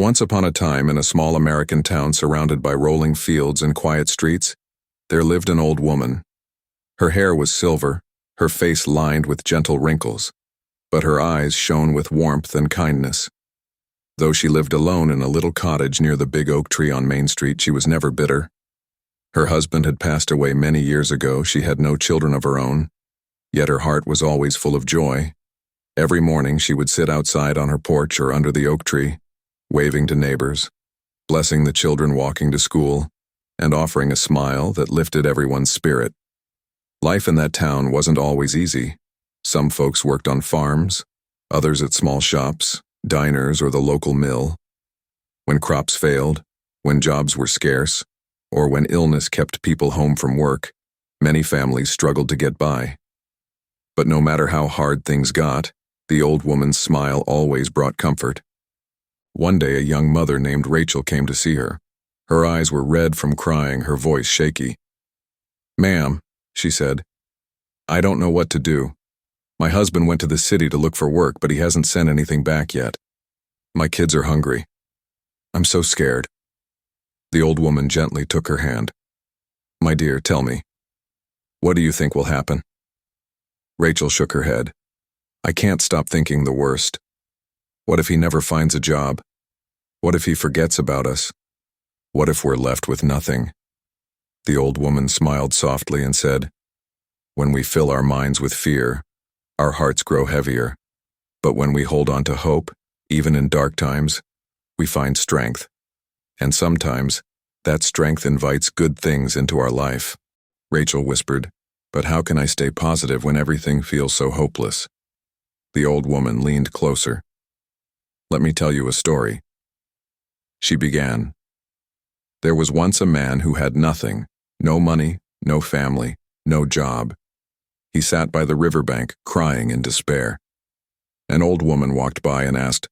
Once upon a time, in a small American town surrounded by rolling fields and quiet streets, there lived an old woman. Her hair was silver, her face lined with gentle wrinkles, but her eyes shone with warmth and kindness. Though she lived alone in a little cottage near the big oak tree on Main Street, she was never bitter. Her husband had passed away many years ago. She had no children of her own, yet her heart was always full of joy. Every morning she would sit outside on her porch or under the oak tree, waving to neighbors, blessing the children walking to school, and offering a smile that lifted everyone's spirit. Life in that town wasn't always easy. Some folks worked on farms, others at small shops, diners, or the local mill. When crops failed, when jobs were scarce, or when illness kept people home from work, many families struggled to get by. But no matter how hard things got, the old woman's smile always brought comfort. One day, a young mother named Rachel came to see her. Her eyes were red from crying, her voice shaky. "Ma'am," she said, "I don't know what to do. My husband went to the city to look for work, but he hasn't sent anything back yet. My kids are hungry. I'm so scared." The old woman gently took her hand. "My dear, tell me, what do you think will happen?" Rachel shook her head. "I can't stop thinking the worst. What if he never finds a job? What if he forgets about us? What if we're left with nothing?" The old woman smiled softly and said, "When we fill our minds with fear, our hearts grow heavier. But when we hold on to hope, even in dark times, we find strength. And sometimes, that strength invites good things into our life." Rachel whispered, "But how can I stay positive when everything feels so hopeless?" The old woman leaned closer. "Let me tell you a story." She began. "There was once a man who had nothing, no money, no family, no job. He sat by the riverbank, crying in despair. An old woman walked by and asked,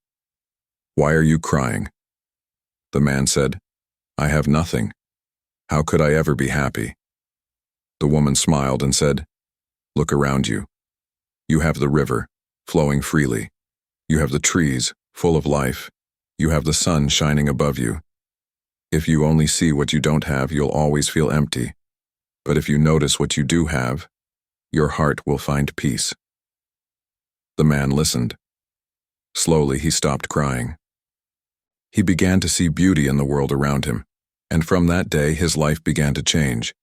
'Why are you crying?' The man said, 'I have nothing. How could I ever be happy?' The woman smiled and said, 'Look around you. You have the river, flowing freely. You have the trees, full of life. You have the sun shining above you. If you only see what you don't have, you'll always feel empty. But if you notice what you do have, your heart will find peace.'" The man listened. Slowly, he stopped crying. He began to see beauty in the world around him, and from that day his life began to change.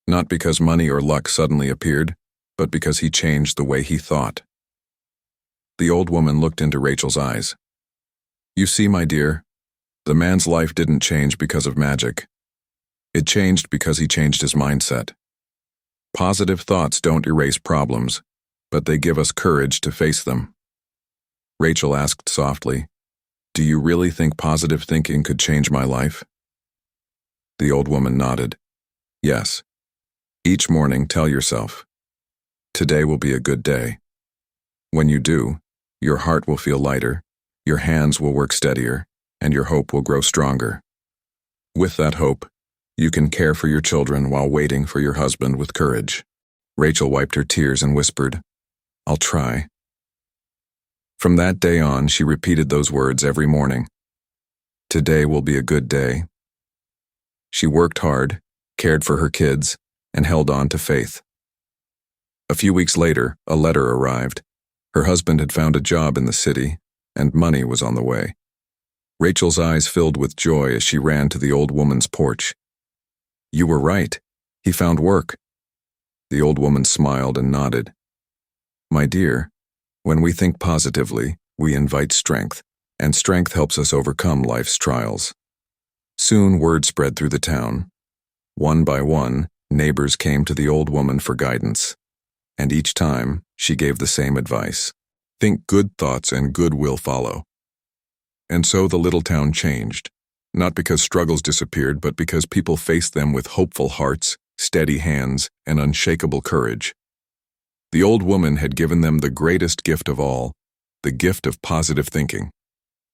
Not because money or luck suddenly appeared, but because he changed the way he thought. The old woman looked into Rachel's eyes. "You see, my dear, the man's life didn't change because of magic. It changed because he changed his mindset. Positive thoughts don't erase problems, but they give us courage to face them." Rachel asked softly, "Do you really think positive thinking could change my life?" The old woman nodded. "Yes. Each morning tell yourself, 'Today will be a good day.' When you do, your heart will feel lighter, your hands will work steadier, and your hope will grow stronger. With that hope, you can care for your children while waiting for your husband with courage." Rachel wiped her tears and whispered, "I'll try." From that day on, she repeated those words every morning. "Today will be a good day." She worked hard, cared for her kids, and held on to faith. A few weeks later, a letter arrived. Her husband had found a job in the city, and money was on the way. Rachel's eyes filled with joy as she ran to the old woman's porch. "You were right. He found work." The old woman smiled and nodded. "My dear, when we think positively, we invite strength, and strength helps us overcome life's trials." Soon word spread through the town. One by one, neighbors came to the old woman for guidance, and each time she gave the same advice: "Think good thoughts and good will follow." And so the little town changed, not because struggles disappeared, but because people faced them with hopeful hearts, steady hands, and unshakable courage. The old woman had given them the greatest gift of all, the gift of positive thinking.